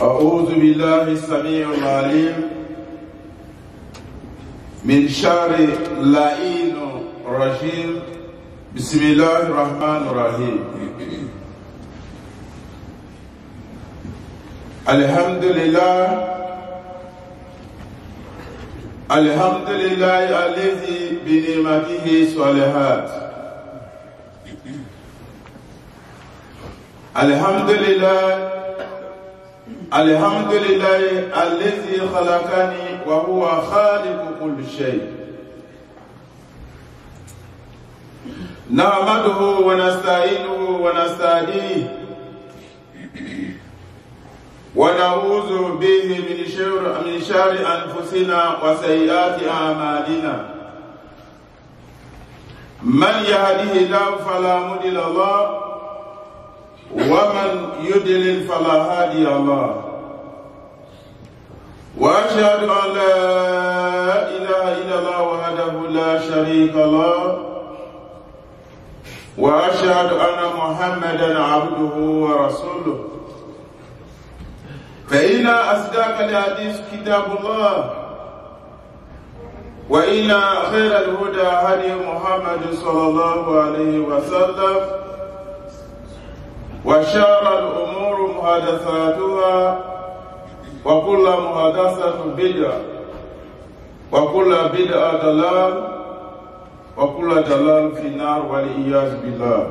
أعوذ بالله السميع العليم من شر اللعين الرجيم. بسم الله الرحمن الرحيم. الحمد لله الذي بنعمته صالحات. الحمد لله الذي خلقني وهو خالق كل شيء. نحمده ونستعينه ونستهديه ونعوذ به من شر أنفسنا وسيئات أعمالنا. من يهده الله فلا مضل له ومن يضلل فلا هادي له. وأشهد أن لا إله إلا الله وحده لا شريك له، وأشهد أن محمدا عبده ورسوله. فإن أصدق الحديث كتاب الله، وإن خير الهدى هدي محمد صلى الله عليه وسلم، وشر الأمور محدثاتها، وكل محدثة بدعة، وكل بدعة ضلال، وكل ضلال في النار والعياذ بالله.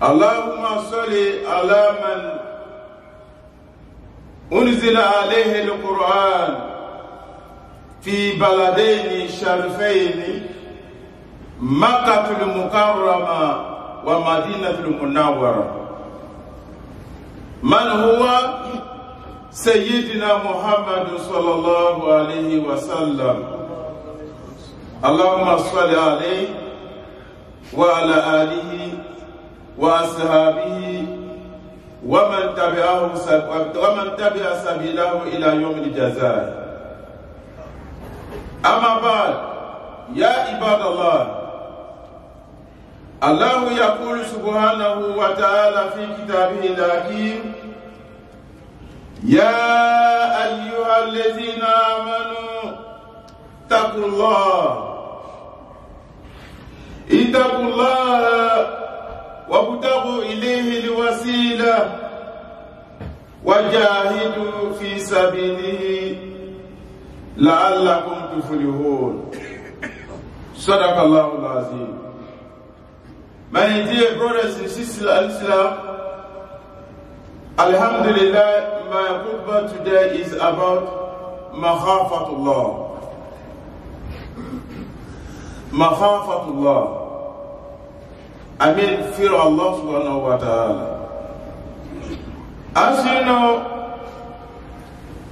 اللهم صل على من أنزل عليه القرآن في بلدين شريفين، مكة المكرمة ومدينة المنورة، من هو سيدنا محمد صلى الله عليه وسلم. اللهم صل عليه وعلى آله وأصحابه ومن تبع سبيله إلى يوم الجزاء. أما بعد، يا عباد الله، الله يقول سبحانه وتعالى في كتابه الحكيم: يا أيها الذين آمنوا اتقوا الله وابتغوا إليه الوسيلة وجاهدوا في سبيله لعلكم تفلحون. صدق الله العظيم. My dear brothers and sisters in Islam, Alhamdulillah, my khutbah today is about Makhafatullah. Makhafatullah. I mean, fear Allah subhanahu wa ta'ala. As you know,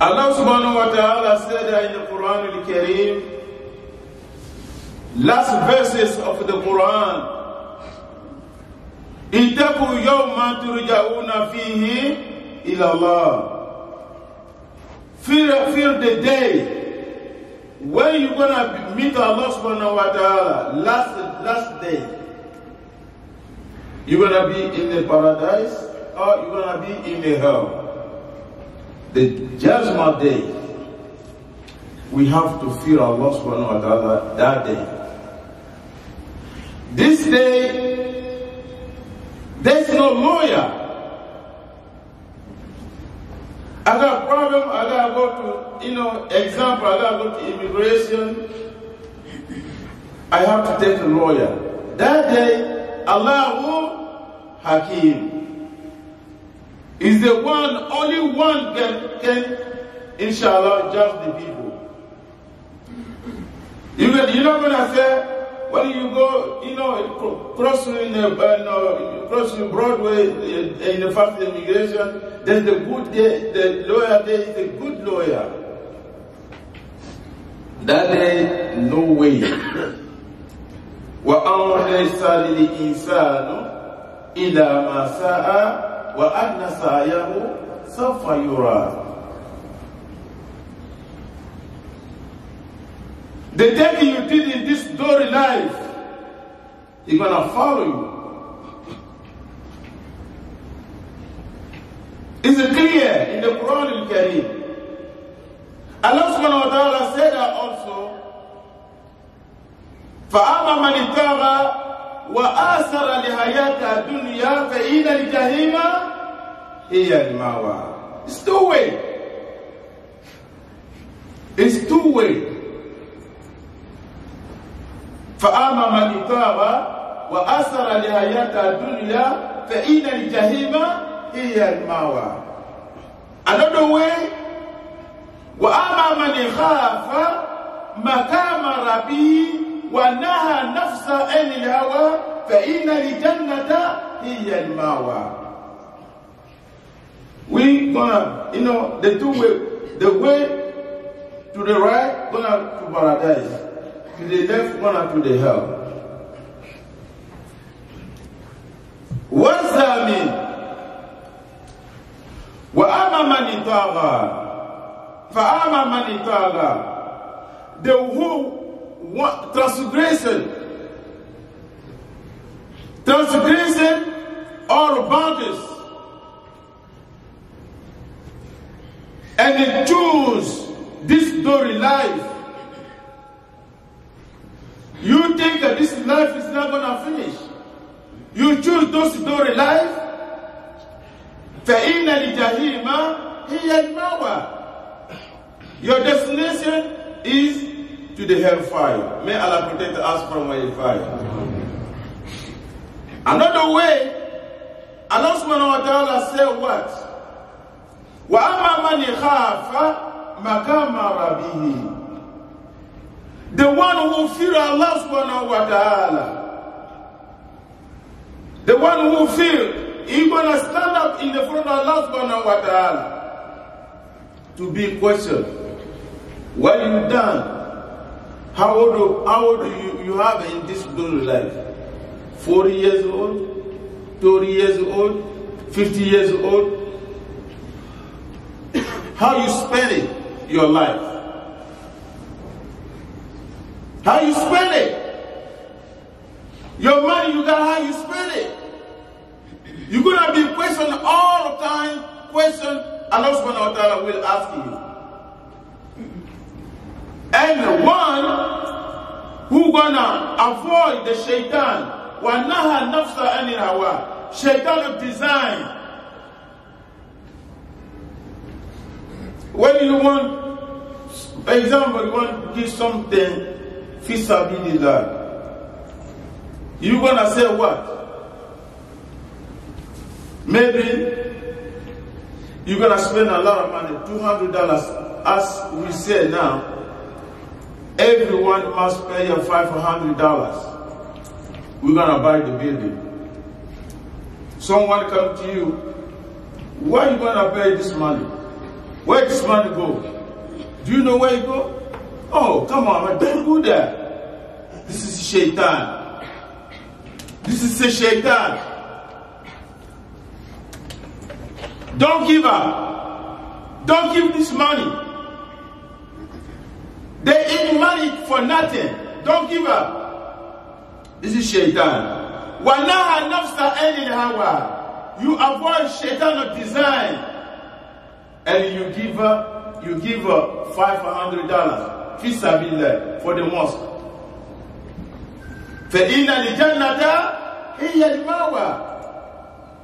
Allah subhanahu wa ta'ala said in the Quran al-Kareem, last verses of the Quran, Ittaqu yawman turja'una fihi ila Allah. Fear the day when you're gonna meet Allah subhanahu wa ta'ala, last day. You're going to be in the paradise or you're going to be in the hell. The judgment day. We have to fear Allah subhanahu wa ta'ala that day. This day, there's no lawyer. I got a problem, I got to go to, example, I got to go to immigration. I have to take a lawyer. That day, Allahu Hakim is the one, only one can inshallah, judge the people. You're not going to say, when you go, crossing Broadway in the first immigration, then the lawyer there is a good lawyer. That day, no way. وَأَنْ لَيْسَ لِلْإِنسَانُ إِلَّا مَا سَعَى وَأَنَّ سَعْيَهُ سَوْفَ يُرَى. The thing you did in this story life, it's going to follow you. It's clear in the Quran al-Karim. Allah subhanahu wa ta'ala said that also, فَأَمَا مَنِ ابْتَغَى وَآثَرَ الْحَيَاةَ الدُّنْيَا فَإِنَّ الْجَحِيمَ هِيَ الْمَأْوَى. It's two-way. It's two-way. فَأَمَا مَنِ ابْتَغَى وَآثَرَ الْحَيَاةَ الدُّنْيَا فَإِنَّ الْجَحِيمَ هِيَ الْمَأْوَى. Another way, وَأَمَا مَنِ خَافَ مَقَامَ رَبِّهِ وَنَهَى النَّفْسَ عَنِ الْهَوَى فَإِنَّ الْجَنَّةَ هِيَ الْمَأْوَى. We gonna, the two way, the way to the right, gonna to paradise. To the left, gonna to the hell. What does that mean? وَأَمَا مَنِ طَغَى فَأَمَا مَنِ طَغَى. The who transgression all boundaries, and they choose this story life. You think that this life is not going to finish. You choose those story life. فَإِنَّ الْجَحِيمَ هِيَ الْمَأْوَى. Your destination is to the hellfire. May Allah protect us from hellfire. Another way, Allah subhanahu wa ta'ala said what? وَأَمَّا مَنِ خَافَ مَقَامَ رَبِّهِ. The one who fears Allah subhanahu wa ta'ala. The one who fears, he's going to stand up in the front of Allah subhanahu wa ta'ala to be questioned. What have you done? How old do you have in this life? 40 years old? 30 years old? 50 years old? How you spending your life? How you spend it? Your money you got, how you spend it? You're going to be questioned all the time. Question Allah subhanahu wa ta'ala will ask you. And the one who gonna avoid the shaitan, وَنَهَى نَفْسَ عَنِ الْهَوَى. Shaitan of design. When you want, for example, you want to give something, fi sabilillah, you're gonna say what? Maybe you're gonna spend a lot of money, $200, as we say now. Everyone must pay you $500. We're gonna buy the building. Someone come to you, why are you gonna pay this money? Where does this money go? Do you know where it go? Oh, come on, man, don't do that. This is shaitan. This is a shaitan. Don't give up. Don't give this money. They eat money for nothing. Don't give up. This is shaitan. وَنَهَى نَفْسَ عَنِ الْهَوَى. You avoid shaitan of design. And you give her $500 fi sabilillah for the mosque. فَإِنَّ الْجَنَّةَ هِيَ الْمَأْوَى.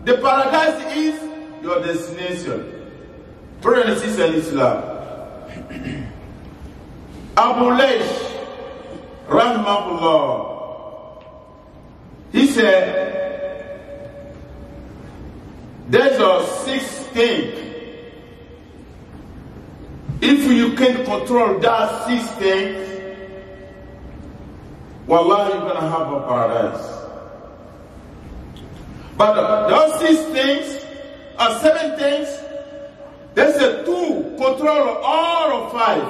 The paradise is your destination. Brothers and sisters in Islam. Abu Layth, rahimahullah, he said, there's a sixth thing. If you can control that sixth thing, wallahi, you're going to have a paradise. But those 6 things, or 7 things, there's a 2 control all of 5.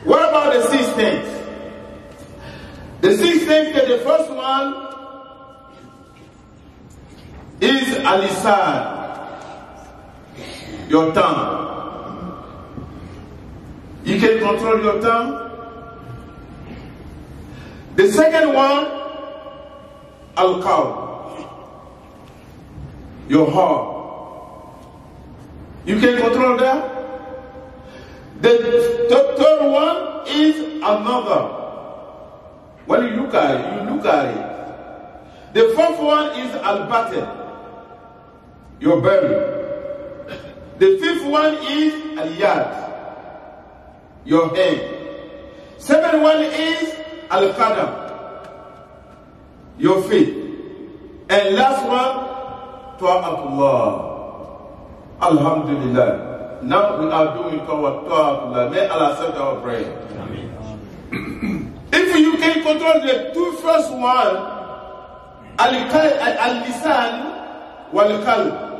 What about the 6 things? The 6 things, the first one is al-lisan, your tongue. You can control your tongue. The second one, al-qawl. Your heart. You can control that. The third one is another. When you look at it, you look at it. The fourth one is al-batin, your belly. The fifth one is al-yad, your hand. Seventh one is al-qadam, your feet. And last one, ta'atullah. Alhamdulillah. Now we are doing ta'atullah. May Allah accept our prayer. Amen. If you can control the two first one, al-lisan wal-qalb,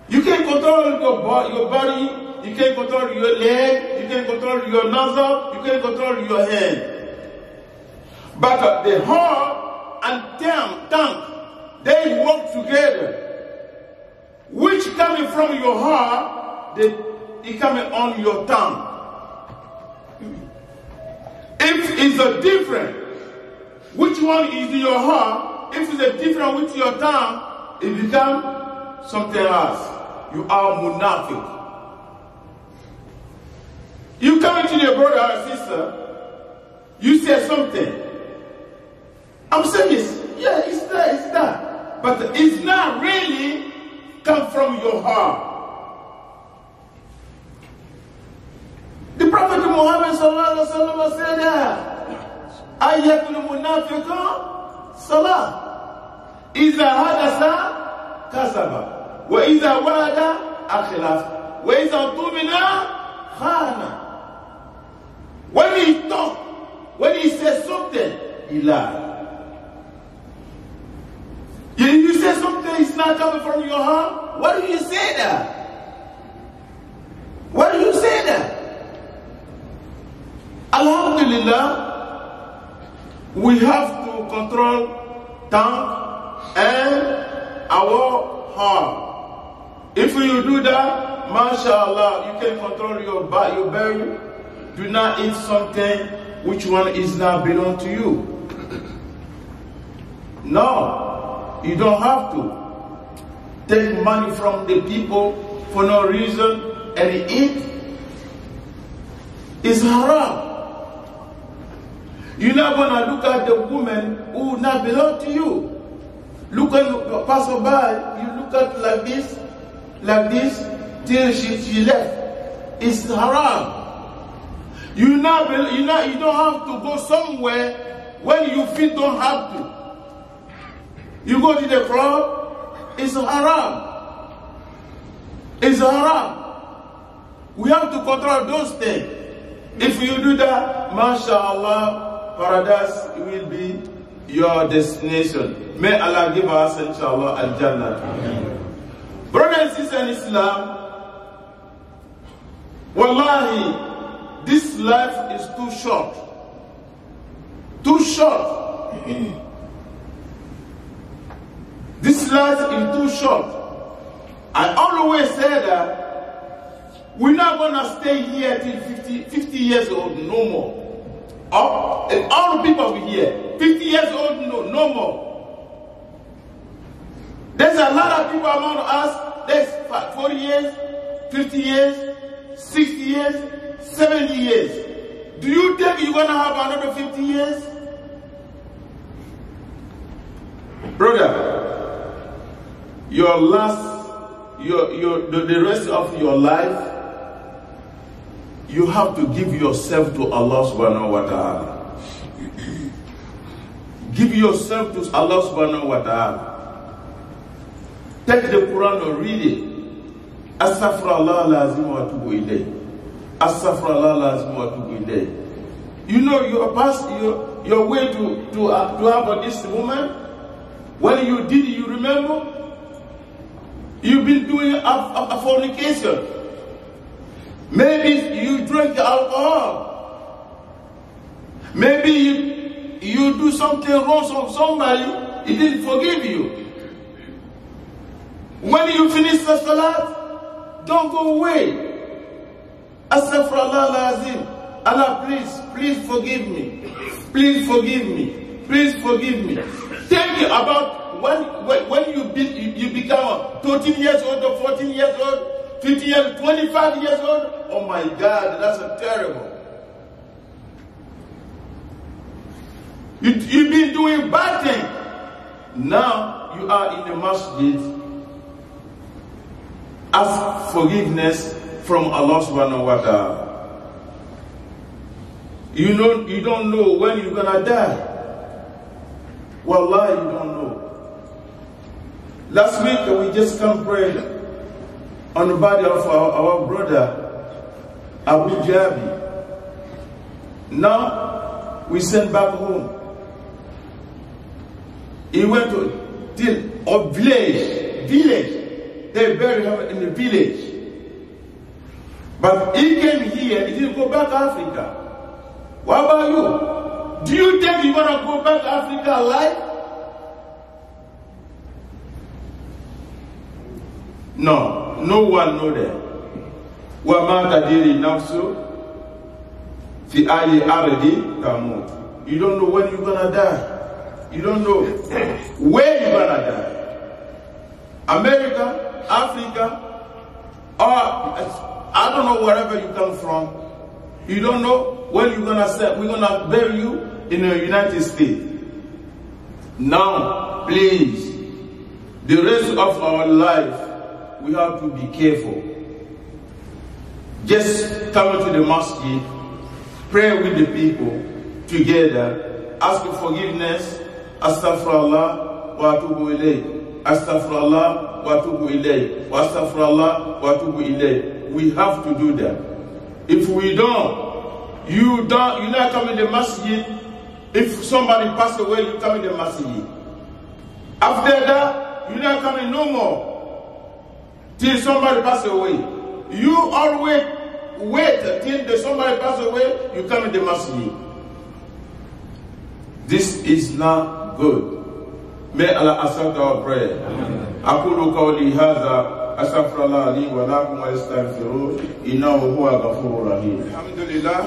you can control your body, you can control your leg, you can control your nostril, you can control your hand. But the heart and tongue, they work together. Which coming from your heart, they coming on your tongue. If it's a different, which one is in your heart? If it's a different with your tongue, it becomes something else. You are munafiq. You come to your brother or sister, you say something. I'm saying this, yeah, it's that. But it's not really come from your heart. The Prophet Muhammad sallallahu alaihi wasallam said that ayatul munafiqun salah iza hadasa kasaba wa iza wa'ada akhlaf wa iza tumina khana. When he talk, when he says something, he lies. You say something is not coming from your heart, why do you say that? Why do you say that? Alhamdulillah, we have to control tongue and our heart. If you do that, mashallah, you can control your belly. Do not eat something which one is not belong to you. No, you don't have to take money from the people for no reason and eat. It's haram. You're not going to look at the woman who not belong to you. Look at the passerby, you look at like this, till she left. It's haram. You don't have to go somewhere when you feel don't have to. You go to the club, it's haram. It's haram. We have to control those things. If you do that, mashallah, paradise will be your destination. May Allah give us, inshallah, al-Jannah. Brothers and sisters in Islam, wallahi, this life is too short. Too short. This life is too short. I always say that we're not going to stay here till 50 years old, no more. All the people over here, 50 years old, no more. There's a lot of people among us, there's 40 years, 50 years, 60 years, 70 years. Do you think you're going to have another 50 years? Brother, the rest of your life, you have to give yourself to Allah subhanahu wa ta'ala. Give yourself to Allah subhanahu wa ta'ala. Take the Quran and read it. Astaghfirullah lazim wa atubu ilayh. Astaghfirullah lazim wa atubu ilayh. You know your past, your way to have this woman. When you did it, you remember? You've been doing a fornication. Maybe you drink alcohol. Maybe you do something wrong to somebody, he didn't forgive you. When you finish the salat, don't go away. Astaghfirullah lazim. Allah, please forgive me. Please forgive me. Please forgive me. Think about when you become 13 years old or 14 years old, 50 years, 25 years old, oh my God, that's terrible. You've been doing bad things. Now you are in the masjid. Ask forgiveness from Allah subhanahu wa ta'ala. You don't know when you're gonna die. Wallahi, you don't know. Last week we just come pray on the body of our brother Abu Jabi. Now we send back home. He went to a village. They buried him in the village. But he came here, he didn't go back to Africa. What about you? Do you think you want to go back to Africa alive? No, no one knows that. وَمَا تَدِرِي نَفْسُ فِي أَيِّ أَرْضٍ تَمُوتُ. You don't know when you're going to die. You don't know where you're going to die. America, Africa, or I don't know wherever you come from. You don't know when you're gonna say we're gonna bury you in the United States. Now, please, the rest of our life, we have to be careful. Just come to the mosque, pray with the people together, ask for forgiveness. Astaghfirullah wa atubu ilayh. Astaghfirullah wa atubu ilayh. Wa astaghfirullah wa atubu ilayh. We have to do that. If we don't, you're not coming to the masjid. If somebody passes away, you come in the masjid. After that, you're not coming no more till somebody passes away. You always wait till somebody passes away, you come in the masjid. This is not good. May Allah accept our prayer. أقول قولي هذا أستغفر الله لي ولكم واستغفروه إنه هو الغفور الرحيم. الحمد لله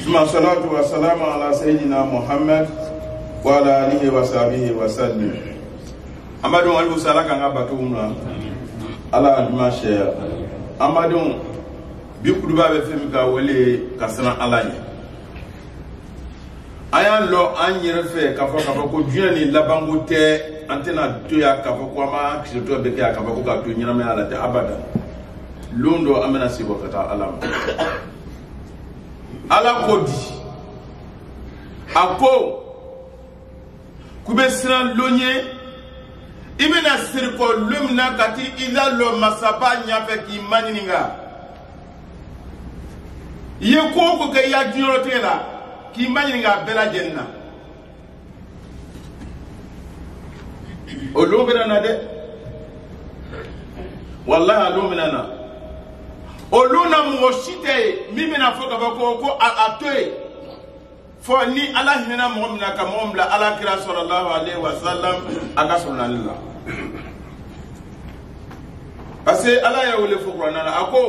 ثم الصلاة والسلام على سيدنا محمد وعلى آله وصحبه وسلم. أمادون ألو سلاك عباتومنا على المشاة. أمادون بيكودبا بفمكا ولي كسران علاني. Ayan lo anyere fe kafo ko juani labango te antena to ya kafo ko ma kisoto be ka kafo ko ka to nyina me ala te abada londo amena sibo kata alam ala kodi ako kubesran lonye ibena sirko lumna kati ila lo masaba nya fe ki manininga ye ko ga ya dinotela ki maninga bela jenna olumina na de wallahi olumina na oluna moshite mimi na foka ko atoy fo ni ala hinena mu'mina ka mu'mla ala kira sallallahu alaihi wasallam aka sunallah parce ala ya wole fo qur'ana ako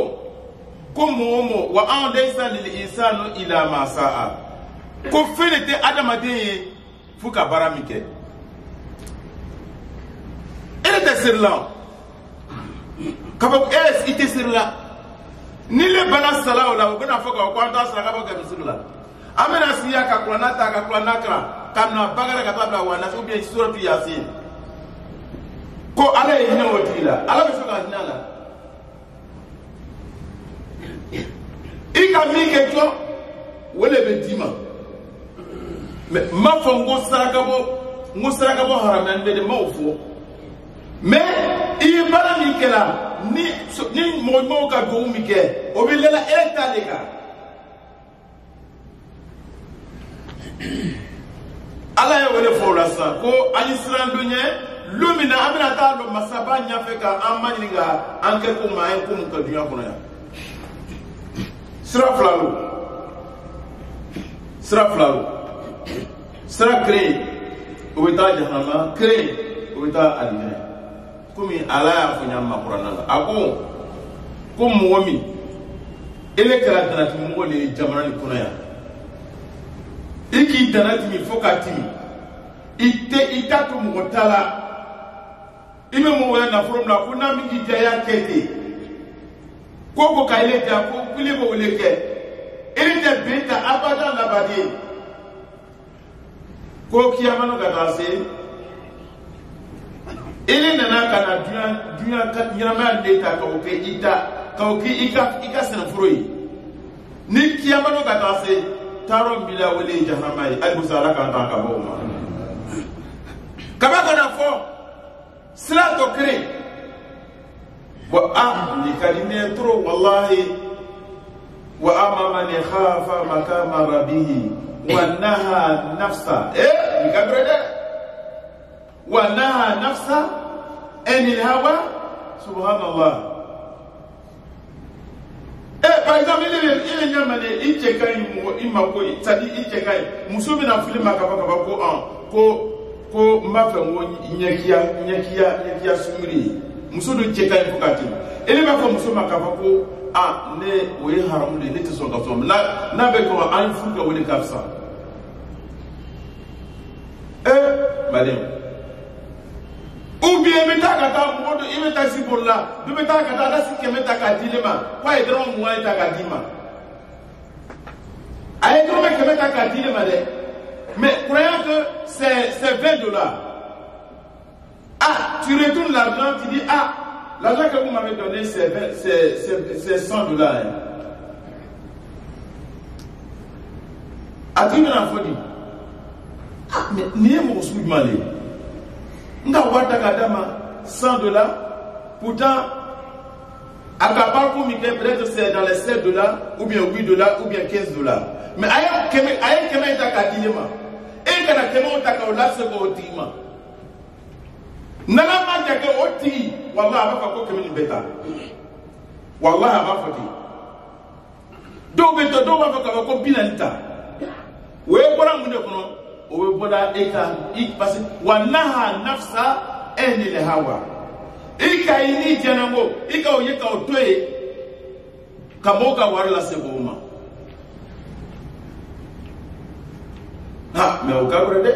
ko momo wa an laysa lil insanu ila ma sa'a ko fele te adamaden fuka baramike ele te sirla kabo es ite sirla ni le bana sala wala ko na foka ko anta sala kabo ga sirla amena siya ka klanata ka klanakra kana bagara ka tabla wana so bi suratu yasin ko ala ina wotila ala be soka nyala ika mi ke to wole be dima ma fo ngo sarakabo haramande de mawfo mais i bala mi kala ni mo ka do mi ke o bi lela etalika ala ya wele fo la sa ko alisran dunye lumina amina ta lo masaba nya fe ka amaninga anke ko ma en ko ka dunya ko ya sira flalu sera créé au état jahannama créé au état aljanna comme ala ya fanya makurana ako ko muwami ele kala tanati mo le jamana ni kuna ya iki tanati mi fokatimi ita to mutala ime mo na from na kuna mi jaya kete ko kaile ja ko kule bo leke ele de beta abada na badi ko kiyamano ga se ele nana kana dunya ka nyama deta ka o ke ika sana furoi ni kiyamano ga se taro bila wele jahannama ay busala kan ta ka bo ma kaba kana fo sila to kre wa ni kalime tro wallahi wa amma man khafa makama rabbih wa naha nafsa ni kabrede wa naha nafsa anil hawa subhanallah par exemple il y a mané ichekai imako tadi ichekai musubi na filima kaba ko mbafe mo nyakia sumri musudu chekai fukati ele ba ko musuma kaba ko ne oye haram le ne tso ka so na be ko an fuka woni kafsa madem ou bien metaka ta modo imeta sibola du metaka ta da sikeme ta ka dilema kwa edron mo ta ka dima ay to me keme ta ka dilema de mais croyant que c'est $20. Tu retournes l'argent, tu dis l'argent que vous m'avez donné c'est $100. Tu me l'as dit mais ni mon sou malé nga wata kadama $100 pourtant akapar pour mike peut-être c'est dans les $7 ou bien $8 ou bien $15 mais aye keme ta kadilema et kana keme ta ka la se ko tima nana ma ja ke oti wallahi ba ko keme ni beta wallahi ba fati do beto do ba ko binanta we bora mun ko no o bola eka ikpasi wanaha nafsa enil hawa ika ini janango ika oyeka otoe kamoka warla seboma me okabrede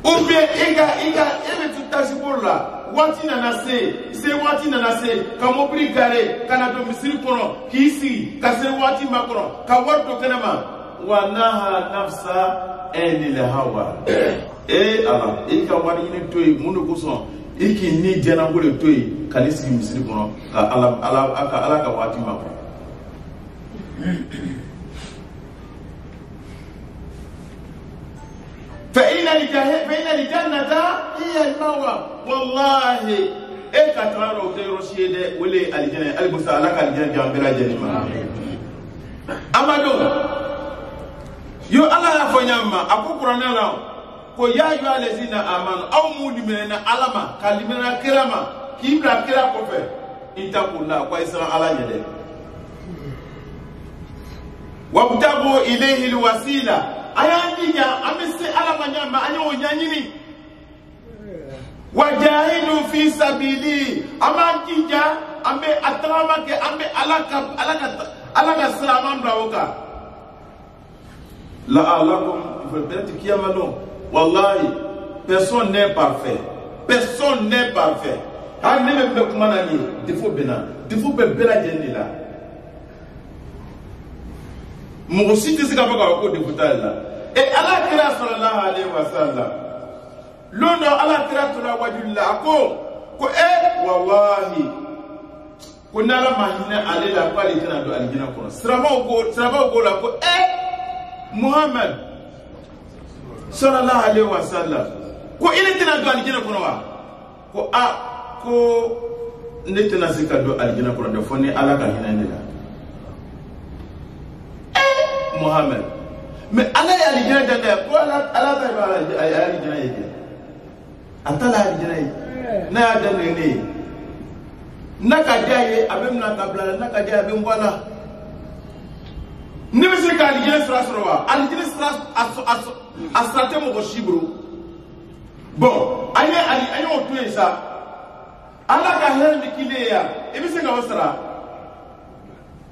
ubie ika ebe tutasibola wati na se kamo brigare kana do misiri kono kisi kase wati makono ka warto kenema wanaha nafsa enil hawa ala ika wani ni toy munu kuson iki ni jana ngole toy kanisi misiri kono ka ala ka wati makono فإن الجنة هي المأوى والله كترارو تيروشيد ولي الجنة البسا لك الجنة جامبرا جنما أمادو يو الله يفنيما أكو قرآن الله كو يا أيها الذين آمنوا أو مؤمنين علما كلمنا كرما كيبلا كرا كوفي اتقوا الله كويسرا على يده وابتغوا إليه الوسيلة ayandija amese ala manyamba anyo nyanyini wajahidu fi sabili amandija ambe atrama ke ambe alaka salama mbraoka la alakum peut-être kiyamano wallahi personne n'est parfait ha ne me kumana ni defo be bela jenila mo site se ka baka ko defutala et Allah kira sallallahu alayhi wa sallam londo Allah kira tula wajullah ko wallahi kunala mahina alela kwali tana do aljina kono sraba ko la ko Muhammad sallallahu alayhi wa sallam ko ile tana do aljina kono wa ko ne tana sika do aljina kono de foni Allah ka hinane la Muhammad mais Allah ya aljina janga ko Allah ta ba aljina yake atala aljina yake na janga ne naka jaye abem na kabla naka jaye abem wala ne bese ka aljina srasrowa aljina sras asrate mo shibru bon anye otu esa Allah ka hen mikile ya e bese ka wasra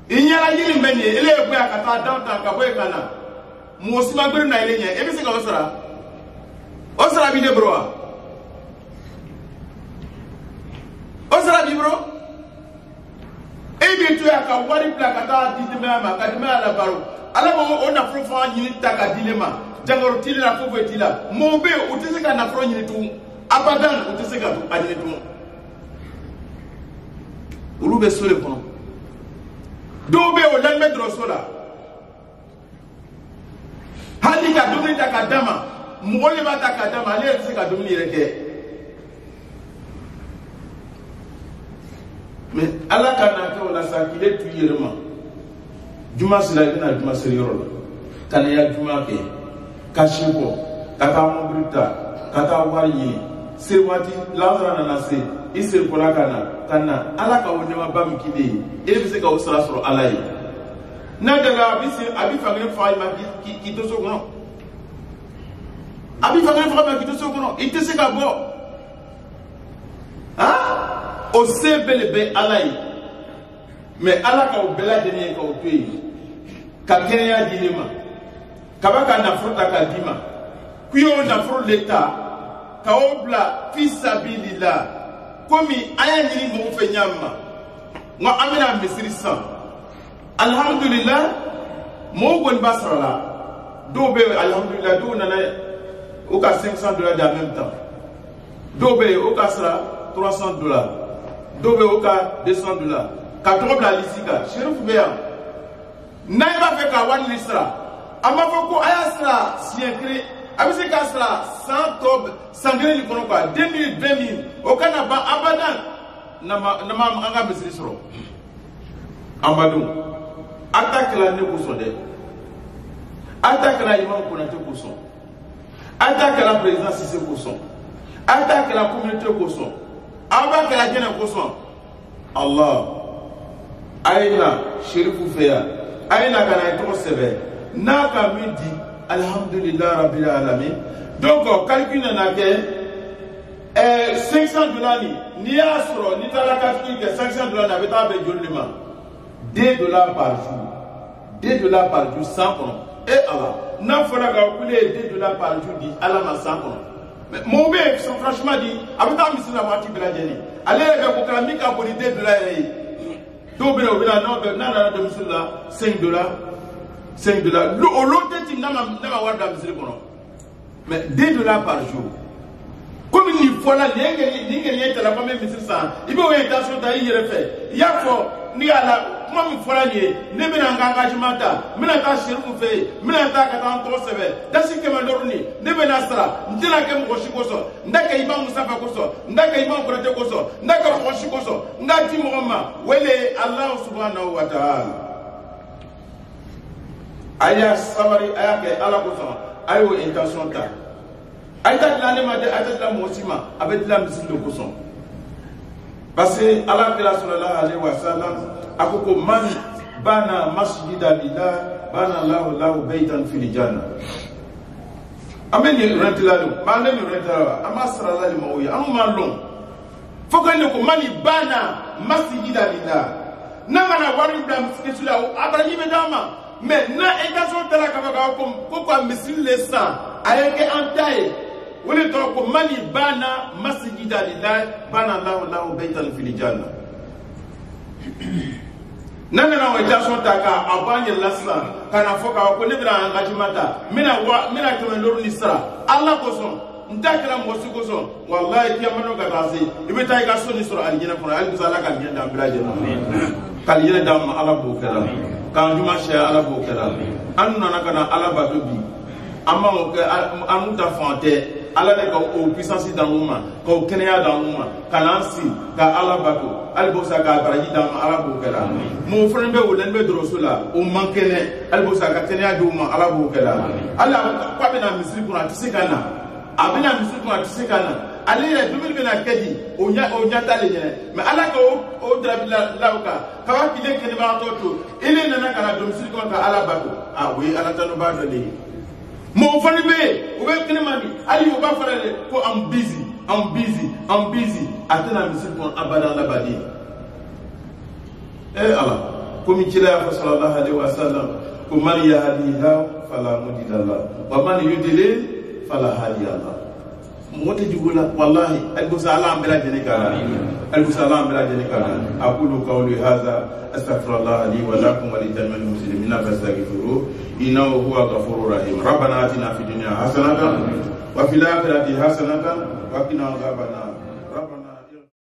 inyala yiri mbenye ele ekwe akata downtown ka boy kana Mosima gbere na ile yen ebi se ka osora Osra bi de bro. Osra bi bro. E bi tu ya ka wari plakata di me ama ka di me ala baro. Ala mo ona fro fa nyini taka dilema. Jangoro tili na fofo etila. Mo be uteseka na fro nyini tu. Abadan uteseka tu adini tu. Ulu be sole kono. Do be o dan medro sola. Hali ka dumuni taka dama. Mugole ba taka dama ale uteseka dumuni reke. Mais Allah kana ka wala sa kile tu yerma. Juma sila ina juma serioro. Kana ya juma ke. Kashibo, kata mobrita, kata wari, sewati lazara na nase, isir kola kana ala ka wonema bam kide, ele bise ka usra soro alai. Na daga abi fagre fa ma ki to so kono. Abi fagre fa ma ki to so kono, ite se ka bo. Ah? O se belebe alai. Mais ala ka obela deni ka otui. Ka kenya dilema. Kabaka na fruta kadima kuyo na fruta leta kaobla fisabilillah komi aya nyini mo fe nyama ngo amina misiri san alhamdulillah mo gon basrala do be alhamdulillah do na o ka $500 en même temps do be o ka sra $300 do be o ka $200 ka to bla lisika sheriff be ya na ba fe ka wan lisra ama foko ayasra siekre abise kasra 100 tob sangre ni kono kwa 2000 okana ba abadan na anga misri soro ambadu attaque la ne ko so de attaque la imam ko na te ko so attaque la présidence c'est ko so attaque la communauté ko so attaque la jena ko so Allah aina shirifu feya aina kana to sebe Naka midi, alhamdulillah rabbil alamin. Donc, calcul n'a que $500 ni asro, ni talakatki que $500 n'avait pas besoin de $2 par jour. $2 par jour, 100 pounds. Et Allah, n'a pas calculer $2 par jour, dit Allah m'a 100 pounds. Mais mon bébé, franchement, dit, avec ta mission, la moitié de la journée. Allez, avec vos amis qui ont $2. Donc, $5. $5. Au lot de tim n'a pas wada misiri kono. Mais $2 par jour. Comme il faut là, n'ingénieur te la pas même misiri ça. Il faut une intention d'aller y refaire. Il y a fort, ni à la, comment il faut là nier, ne me n'engage engagement ta, me n'entends chez vous fait, me n'entends qu'à tant trop sévère. Dans ce que me l'orni, ne me n'astra, n'tila que mon rochi koso, n'aka iba musafa koso, n'aka iba mkrate koso, n'aka rochi koso, n'ati mouma, wele Allah subhanahu wa ta'ala. Aya sabari aya ke ala ko sama ayo intention ta ayta la ne ma de ayta la mosima avec la misil ko son parce que ala sallallahu alaihi wasallam akoko man bana masjida lillah bana lahu baytan fil janna ameni rentlalu mane ni rentlalu amasra la mo ya anu malon fokane ko mani bana masjida lillah nangana wari blam skesula abrahim dama. Mais na intention de la kavaka comme misil les sang avec un taille ou le temps comme mani bana masjida lillah bana lahu baytan fil janna nana na intention taka abanye lasa kana foka ko ne bra engagement ta mina to lor ni sara Allah ko son ndakira mo su ko son wallahi kiyamano ga tasi ibe tay ga soni sura aljina ko al bisala ka genda ambraje kal yele dam ala bo kala kan juma she ala bo kala anu nana kana ala bato bi amma o ke anu ta fonte ala ne ko o puissance dans moma ko kenya dans moma kana si ka ala bato al bo sa ka baraji dam ala bo kala mo fren be wolen be drosula o mankene al bo sa ka kenya do ma ala bo kala ala ko be na misri kuna tisikana abina misri kuna tisikana ale ya dumil bena kedi o nya tale nyene mais ala ko o drabila lauka kawa kile kene ba toto ile nana kana domicile ko ka ala bako ah oui ala tanu ba do le mo fani be o be kene mami ali o ba farale ko I'm busy atana misri ko abada labadi ala ko mi kila ya sallallahu alaihi wasallam ko man yahdiha fala mudilla wa man yudlil fala hadiya Allah موتي جولا والله البسالام بلا جنكا البسالام بلا جنكا أقول قولي هذا أستغفر الله لي ولكم ولجميع المسلمين فاستغفروه إنه هو غفور رحيم ربنا آتنا في الدنيا حسنة وفي الآخرة حسنة وقنا عذاب النار